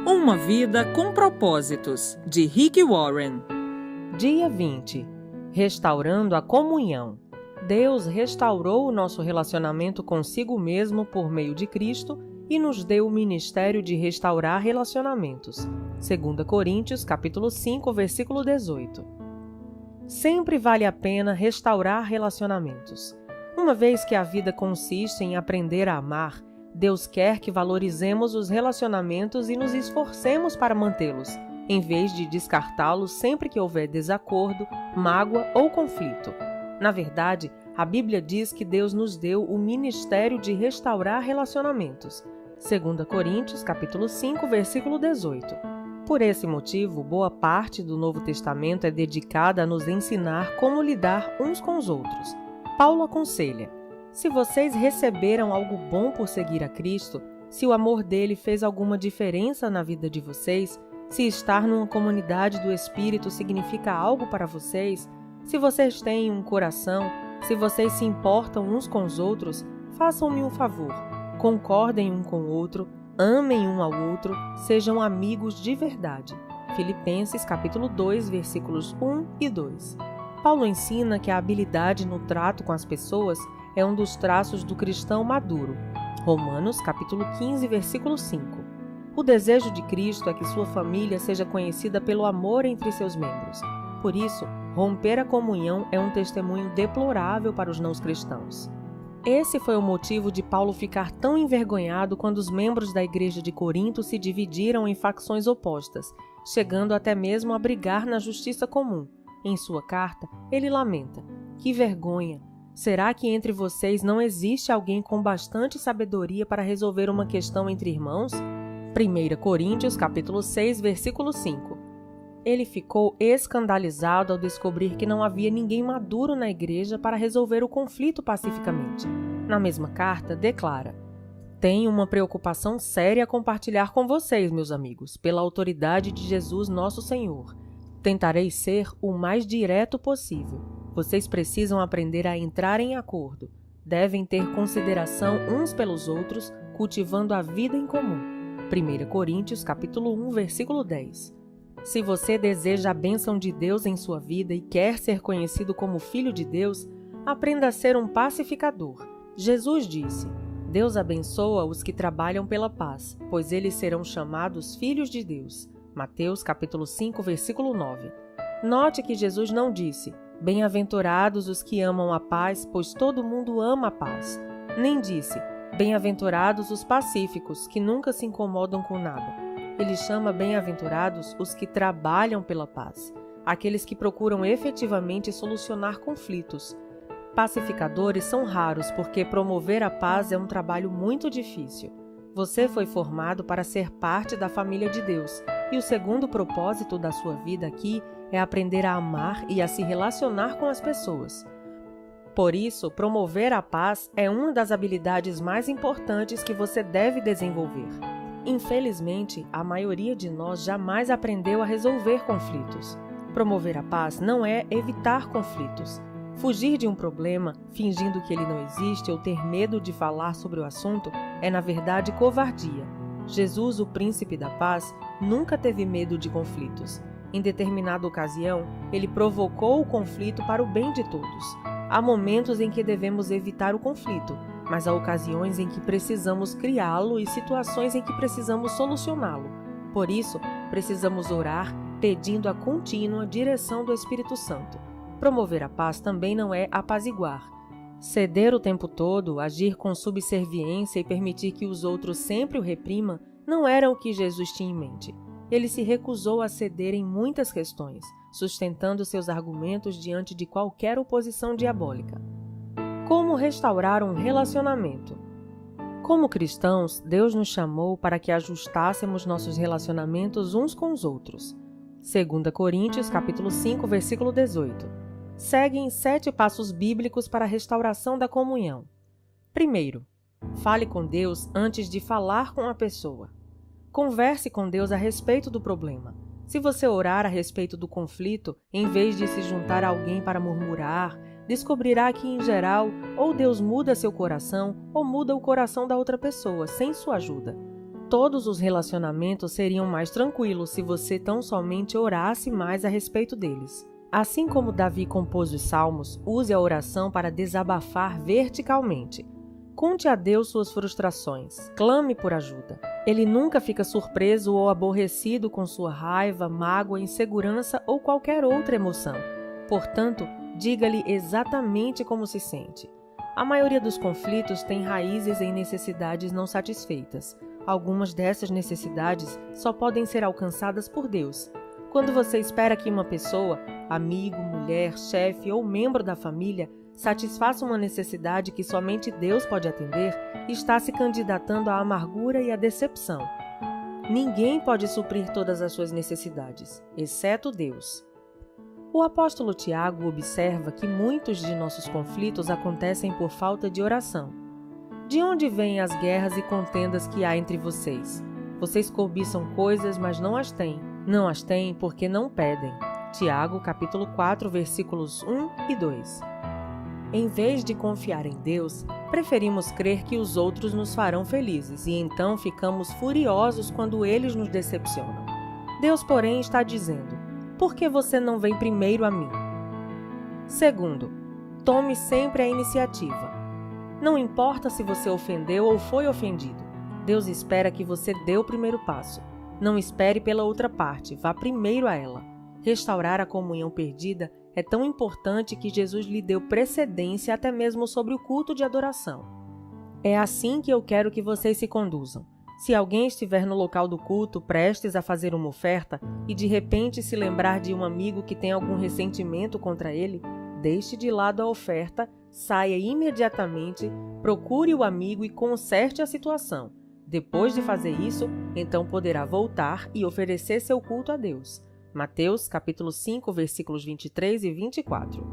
Uma vida com propósitos, de Rick Warren. Dia 20. Restaurando a comunhão. Deus restaurou o nosso relacionamento consigo mesmo por meio de Cristo e nos deu o ministério de restaurar relacionamentos. 2 Coríntios, capítulo 5, versículo 18. Sempre vale a pena restaurar relacionamentos. Uma vez que a vida consiste em aprender a amar, Deus quer que valorizemos os relacionamentos e nos esforcemos para mantê-los, em vez de descartá-los sempre que houver desacordo, mágoa ou conflito. Na verdade, a Bíblia diz que Deus nos deu o ministério de restaurar relacionamentos. 2 Coríntios, capítulo 5, versículo 18. Por esse motivo, boa parte do Novo Testamento é dedicada a nos ensinar como lidar uns com os outros. Paulo aconselha: se vocês receberam algo bom por seguir a Cristo, se o amor dele fez alguma diferença na vida de vocês, se estar numa comunidade do Espírito significa algo para vocês, se vocês têm um coração, se vocês se importam uns com os outros, façam-me um favor, concordem um com o outro, amem um ao outro, sejam amigos de verdade. Filipenses capítulo 2, versículos 1 e 2. Paulo ensina que a habilidade no trato com as pessoas é um dos traços do cristão maduro. Romanos capítulo 15, versículo 5. O desejo de Cristo é que sua família seja conhecida pelo amor entre seus membros. Por isso, romper a comunhão é um testemunho deplorável para os não-cristãos. Esse foi o motivo de Paulo ficar tão envergonhado quando os membros da igreja de Corinto se dividiram em facções opostas, chegando até mesmo a brigar na justiça comum. Em sua carta, ele lamenta: que vergonha! Será que entre vocês não existe alguém com bastante sabedoria para resolver uma questão entre irmãos? 1 Coríntios, capítulo 6, versículo 5. Ele ficou escandalizado ao descobrir que não havia ninguém maduro na igreja para resolver o conflito pacificamente. Na mesma carta, declara: tenho uma preocupação séria a compartilhar com vocês, meus amigos, pela autoridade de Jesus nosso Senhor. Tentarei ser o mais direto possível. Vocês precisam aprender a entrar em acordo. Devem ter consideração uns pelos outros, cultivando a vida em comum. 1 Coríntios, capítulo 1, versículo 10. Se você deseja a bênção de Deus em sua vida e quer ser conhecido como filho de Deus, aprenda a ser um pacificador. Jesus disse: Deus abençoa os que trabalham pela paz, pois eles serão chamados filhos de Deus. Mateus capítulo 5, versículo 9. Note que Jesus não disse: bem-aventurados os que amam a paz, pois todo mundo ama a paz. Nem disse: bem-aventurados os pacíficos, que nunca se incomodam com nada. Ele chama bem-aventurados os que trabalham pela paz, aqueles que procuram efetivamente solucionar conflitos. Pacificadores são raros porque promover a paz é um trabalho muito difícil. Você foi formado para ser parte da família de Deus, e o segundo propósito da sua vida aqui é aprender a amar e a se relacionar com as pessoas. Por isso, promover a paz é uma das habilidades mais importantes que você deve desenvolver. Infelizmente, a maioria de nós jamais aprendeu a resolver conflitos. Promover a paz não é evitar conflitos. Fugir de um problema, fingindo que ele não existe ou ter medo de falar sobre o assunto, é na verdade covardia. Jesus, o príncipe da paz, nunca teve medo de conflitos. Em determinada ocasião, ele provocou o conflito para o bem de todos. Há momentos em que devemos evitar o conflito, mas há ocasiões em que precisamos criá-lo e situações em que precisamos solucioná-lo. Por isso, precisamos orar, pedindo a contínua direção do Espírito Santo. Promover a paz também não é apaziguar. Ceder o tempo todo, agir com subserviência e permitir que os outros sempre o reprimam, não era o que Jesus tinha em mente. Ele se recusou a ceder em muitas questões, sustentando seus argumentos diante de qualquer oposição diabólica. Como restaurar um relacionamento? Como cristãos, Deus nos chamou para que ajustássemos nossos relacionamentos uns com os outros. 2 Coríntios, capítulo 5, versículo 18. Seguem 7 passos bíblicos para a restauração da comunhão. Primeiro, fale com Deus antes de falar com a pessoa. Converse com Deus a respeito do problema. Se você orar a respeito do conflito, em vez de se juntar a alguém para murmurar, descobrirá que, em geral, ou Deus muda seu coração ou muda o coração da outra pessoa, sem sua ajuda. Todos os relacionamentos seriam mais tranquilos se você tão somente orasse mais a respeito deles. Assim como Davi compôs os salmos, use a oração para desabafar verticalmente. Conte a Deus suas frustrações, clame por ajuda. Ele nunca fica surpreso ou aborrecido com sua raiva, mágoa, insegurança ou qualquer outra emoção. Portanto, diga-lhe exatamente como se sente. A maioria dos conflitos tem raízes em necessidades não satisfeitas. Algumas dessas necessidades só podem ser alcançadas por Deus. Quando você espera que uma pessoa, amigo, mulher, chefe ou membro da família, satisfaça uma necessidade que somente Deus pode atender, está se candidatando à amargura e à decepção. Ninguém pode suprir todas as suas necessidades, exceto Deus. O apóstolo Tiago observa que muitos de nossos conflitos acontecem por falta de oração. De onde vêm as guerras e contendas que há entre vocês? Vocês cobiçam coisas, mas não as têm. Não as têm porque não pedem. Tiago, capítulo 4, versículos 1 e 2. Em vez de confiar em Deus, preferimos crer que os outros nos farão felizes e então ficamos furiosos quando eles nos decepcionam. Deus, porém, está dizendo: por que você não vem primeiro a mim? Segundo, tome sempre a iniciativa. Não importa se você ofendeu ou foi ofendido. Deus espera que você dê o primeiro passo. Não espere pela outra parte, vá primeiro a ela. Restaurar a comunhão perdida é tão importante que Jesus lhe deu precedência até mesmo sobre o culto de adoração. É assim que eu quero que vocês se conduzam. Se alguém estiver no local do culto, prestes a fazer uma oferta, e de repente se lembrar de um amigo que tem algum ressentimento contra ele, deixe de lado a oferta, saia imediatamente, procure o amigo e conserte a situação. Depois de fazer isso, então poderá voltar e oferecer seu culto a Deus. Mateus, capítulo 5, versículos 23 e 24.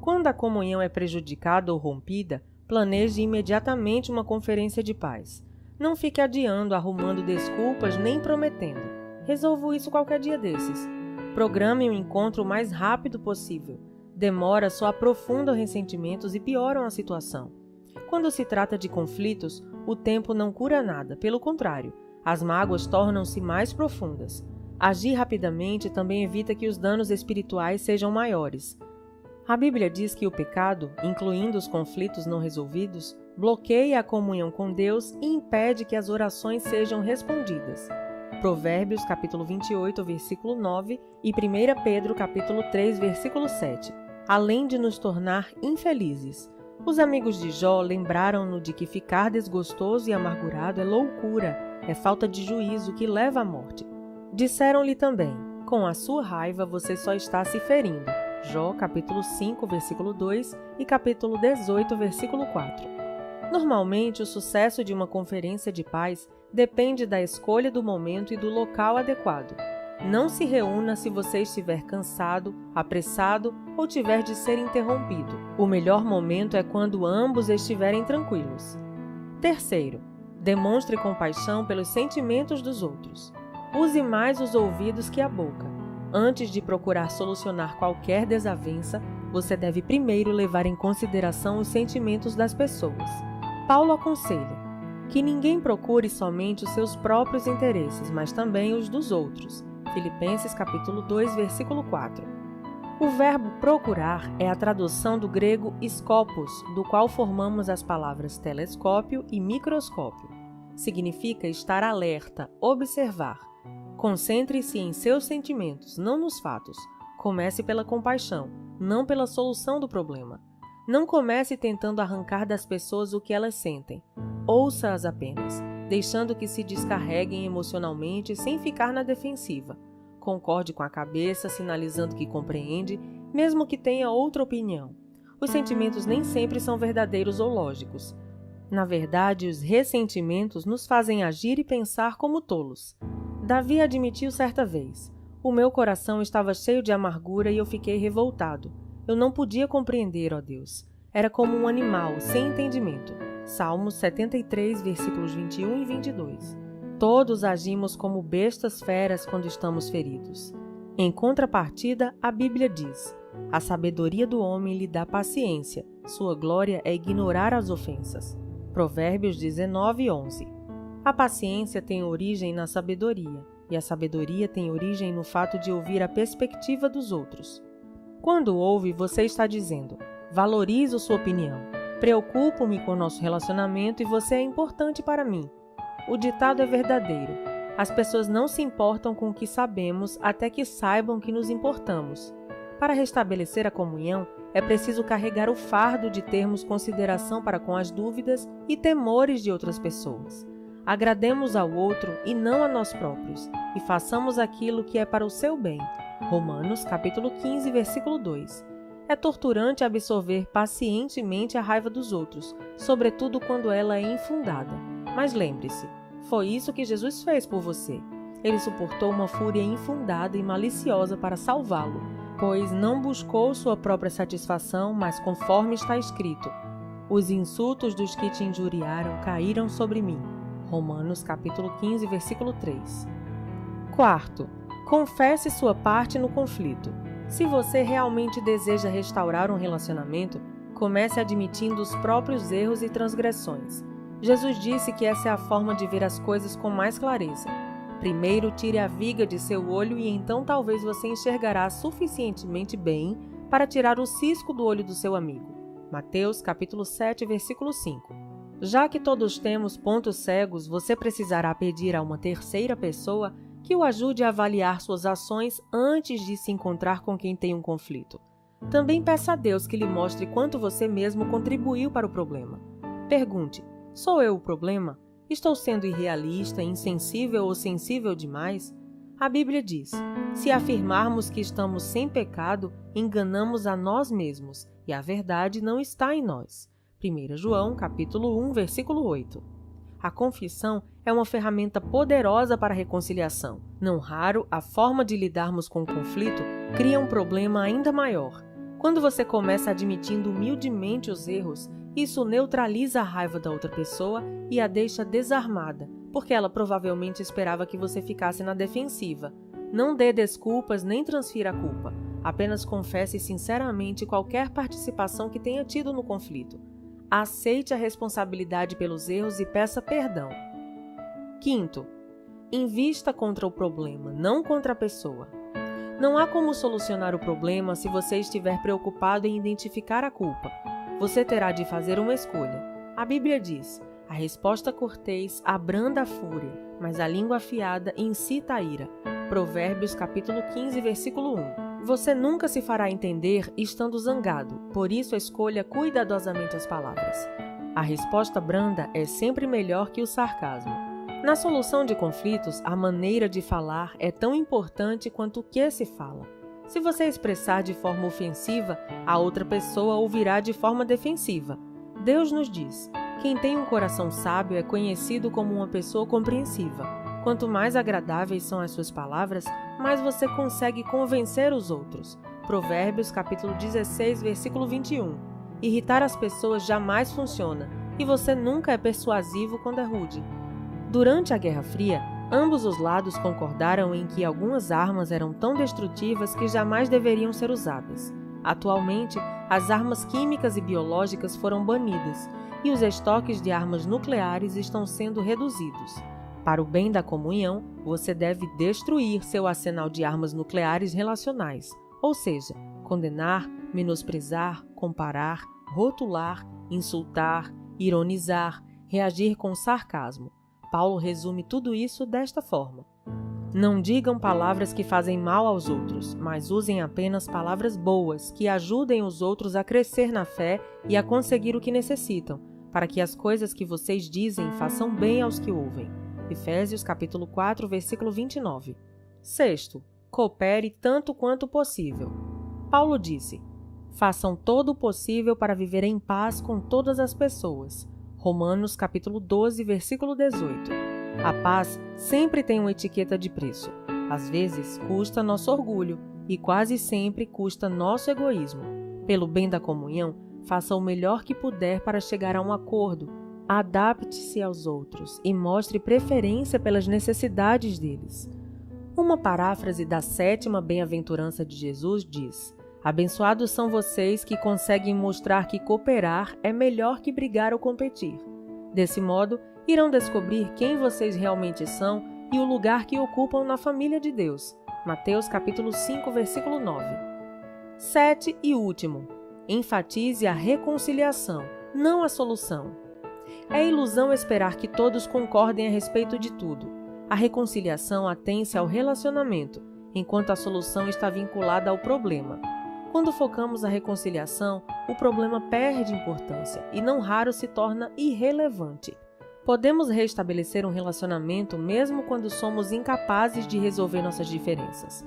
Quando a comunhão é prejudicada ou rompida, planeje imediatamente uma conferência de paz. Não fique adiando, arrumando desculpas, nem prometendo. Resolvo isso qualquer dia desses. Programe um encontro o mais rápido possível. Demora só aprofunda os ressentimentos e pioram a situação. Quando se trata de conflitos, o tempo não cura nada, pelo contrário, as mágoas tornam-se mais profundas. Agir rapidamente também evita que os danos espirituais sejam maiores. A Bíblia diz que o pecado, incluindo os conflitos não resolvidos, bloqueia a comunhão com Deus e impede que as orações sejam respondidas. Provérbios, capítulo 28, versículo 9 e 1 Pedro, capítulo 3, versículo 7. Além de nos tornar infelizes. Os amigos de Jó lembraram-no de que ficar desgostoso e amargurado é loucura, é falta de juízo que leva à morte. Disseram-lhe também: com a sua raiva você só está se ferindo. Jó, capítulo 5, versículo 2 e capítulo 18, versículo 4. Normalmente, o sucesso de uma conferência de paz depende da escolha do momento e do local adequado. Não se reúna se você estiver cansado, apressado ou tiver de ser interrompido. O melhor momento é quando ambos estiverem tranquilos. Terceiro, demonstre compaixão pelos sentimentos dos outros. Use mais os ouvidos que a boca. Antes de procurar solucionar qualquer desavença, você deve primeiro levar em consideração os sentimentos das pessoas. Paulo aconselha que ninguém procure somente os seus próprios interesses, mas também os dos outros. Filipenses capítulo 2, versículo 4. O verbo procurar é a tradução do grego skopos, do qual formamos as palavras telescópio e microscópio. Significa estar alerta, observar. Concentre-se em seus sentimentos, não nos fatos. Comece pela compaixão, não pela solução do problema. Não comece tentando arrancar das pessoas o que elas sentem. Ouça-as apenas, deixando que se descarreguem emocionalmente sem ficar na defensiva. Concorde com a cabeça, sinalizando que compreende, mesmo que tenha outra opinião. Os sentimentos nem sempre são verdadeiros ou lógicos. Na verdade, os ressentimentos nos fazem agir e pensar como tolos. Davi admitiu certa vez: o meu coração estava cheio de amargura e eu fiquei revoltado. Eu não podia compreender, ó Deus. Era como um animal, sem entendimento. Salmos 73, versículos 21 e 22. Todos agimos como bestas feras quando estamos feridos. Em contrapartida, a Bíblia diz: a sabedoria do homem lhe dá paciência, sua glória é ignorar as ofensas. Provérbios 19, 11. A paciência tem origem na sabedoria, e a sabedoria tem origem no fato de ouvir a perspectiva dos outros. Quando ouve, você está dizendo: valorizo sua opinião, preocupo-me com o nosso relacionamento e você é importante para mim. O ditado é verdadeiro. As pessoas não se importam com o que sabemos até que saibam que nos importamos. Para restabelecer a comunhão, é preciso carregar o fardo de termos consideração para com as dúvidas e temores de outras pessoas. Agrademos ao outro e não a nós próprios, e façamos aquilo que é para o seu bem. Romanos, capítulo 15, versículo 2. É torturante absorver pacientemente a raiva dos outros, sobretudo quando ela é infundada. Mas lembre-se, foi isso que Jesus fez por você. Ele suportou uma fúria infundada e maliciosa para salvá-lo, pois não buscou sua própria satisfação, mas conforme está escrito: os insultos dos que te injuriaram caíram sobre mim. Romanos capítulo 15, versículo 3. Quarto, confesse sua parte no conflito. Se você realmente deseja restaurar um relacionamento, comece admitindo os próprios erros e transgressões. Jesus disse que essa é a forma de ver as coisas com mais clareza. Primeiro, tire a viga de seu olho e então talvez você enxergará suficientemente bem para tirar o cisco do olho do seu amigo. Mateus capítulo 7, versículo 5. Já que todos temos pontos cegos, você precisará pedir a uma terceira pessoa que o ajude a avaliar suas ações antes de se encontrar com quem tem um conflito. Também peça a Deus que lhe mostre quanto você mesmo contribuiu para o problema. Pergunte: sou eu o problema? Estou sendo irrealista, insensível ou sensível demais? A Bíblia diz: se afirmarmos que estamos sem pecado, enganamos a nós mesmos e a verdade não está em nós. 1 João, capítulo 1, versículo 8. A confissão é uma ferramenta poderosa para a reconciliação. Não raro, a forma de lidarmos com o conflito cria um problema ainda maior. Quando você começa admitindo humildemente os erros, isso neutraliza a raiva da outra pessoa e a deixa desarmada, porque ela provavelmente esperava que você ficasse na defensiva. Não dê desculpas nem transfira a culpa. Apenas confesse sinceramente qualquer participação que tenha tido no conflito. Aceite a responsabilidade pelos erros e peça perdão. Quinto, invista contra o problema, não contra a pessoa. Não há como solucionar o problema se você estiver preocupado em identificar a culpa. Você terá de fazer uma escolha. A Bíblia diz: a resposta cortês abranda a fúria, mas a língua afiada incita a ira. Provérbios capítulo 15, versículo 1. Você nunca se fará entender estando zangado, por isso escolha cuidadosamente as palavras. A resposta branda é sempre melhor que o sarcasmo. Na solução de conflitos, a maneira de falar é tão importante quanto o que se fala. Se você expressar de forma ofensiva, a outra pessoa ouvirá de forma defensiva. Deus nos diz: quem tem um coração sábio é conhecido como uma pessoa compreensiva. Quanto mais agradáveis são as suas palavras, mais você consegue convencer os outros. Provérbios capítulo 16, versículo 21. Irritar as pessoas jamais funciona, e você nunca é persuasivo quando é rude. Durante a Guerra Fria, ambos os lados concordaram em que algumas armas eram tão destrutivas que jamais deveriam ser usadas. Atualmente, as armas químicas e biológicas foram banidas, e os estoques de armas nucleares estão sendo reduzidos. Para o bem da comunhão, você deve destruir seu arsenal de armas nucleares relacionais, ou seja, condenar, menosprezar, comparar, rotular, insultar, ironizar, reagir com sarcasmo. Paulo resume tudo isso desta forma: não digam palavras que fazem mal aos outros, mas usem apenas palavras boas que ajudem os outros a crescer na fé e a conseguir o que necessitam, para que as coisas que vocês dizem façam bem aos que ouvem. Efésios capítulo 4, versículo 29. Sexto, coopere tanto quanto possível. Paulo disse: façam todo o possível para viver em paz com todas as pessoas. Romanos capítulo 12, versículo 18. A paz sempre tem uma etiqueta de preço. Às vezes custa nosso orgulho e quase sempre custa nosso egoísmo. Pelo bem da comunhão, faça o melhor que puder para chegar a um acordo. Adapte-se aos outros e mostre preferência pelas necessidades deles. Uma paráfrase da 7ª bem-aventurança de Jesus diz: abençoados são vocês que conseguem mostrar que cooperar é melhor que brigar ou competir. Desse modo, Irão descobrir quem vocês realmente são e o lugar que ocupam na família de Deus. Mateus capítulo 5, versículo 9. 7 e último. Enfatize a reconciliação, não a solução. É ilusão esperar que todos concordem a respeito de tudo. A reconciliação atém-se ao relacionamento, enquanto a solução está vinculada ao problema. Quando focamos a reconciliação, o problema perde importância e não raro se torna irrelevante. Podemos restabelecer um relacionamento mesmo quando somos incapazes de resolver nossas diferenças.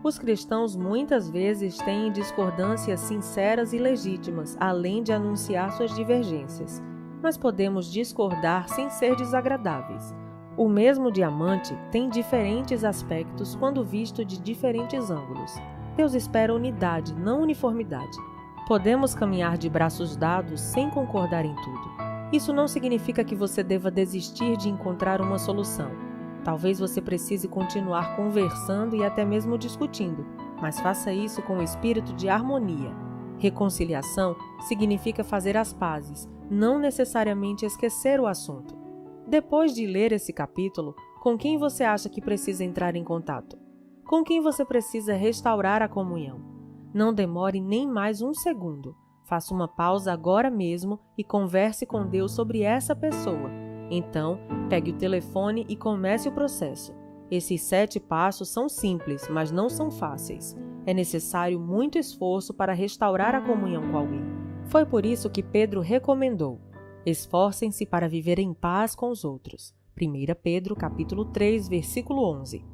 Os cristãos muitas vezes têm discordâncias sinceras e legítimas, além de anunciar suas divergências. Mas podemos discordar sem ser desagradáveis. O mesmo diamante tem diferentes aspectos quando visto de diferentes ângulos. Deus espera unidade, não uniformidade. Podemos caminhar de braços dados sem concordar em tudo. Isso não significa que você deva desistir de encontrar uma solução. Talvez você precise continuar conversando e até mesmo discutindo, mas faça isso com o espírito de harmonia. Reconciliação significa fazer as pazes, não necessariamente esquecer o assunto. Depois de ler esse capítulo, com quem você acha que precisa entrar em contato? Com quem você precisa restaurar a comunhão? Não demore nem mais um segundo. Faça uma pausa agora mesmo e converse com Deus sobre essa pessoa. Então, pegue o telefone e comece o processo. Esses 7 passos são simples, mas não são fáceis. É necessário muito esforço para restaurar a comunhão com alguém. Foi por isso que Pedro recomendou: esforcem-se para viver em paz com os outros. 1 Pedro capítulo 3, versículo 11.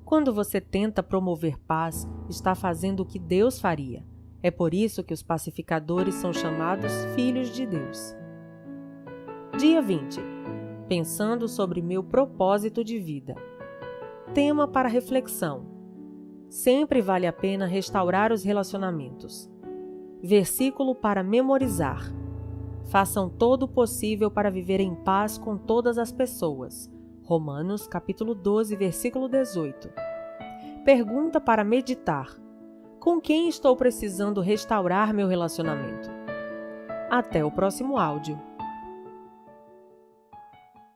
Quando você tenta promover paz, está fazendo o que Deus faria. É por isso que os pacificadores são chamados filhos de Deus. Dia 20. Pensando sobre meu propósito de vida. Tema para reflexão. Sempre vale a pena restaurar os relacionamentos. Versículo para memorizar. Façam todo o possível para viver em paz com todas as pessoas. Romanos capítulo 12, versículo 18. Pergunta para meditar. Com quem estou precisando restaurar meu relacionamento? Até o próximo áudio.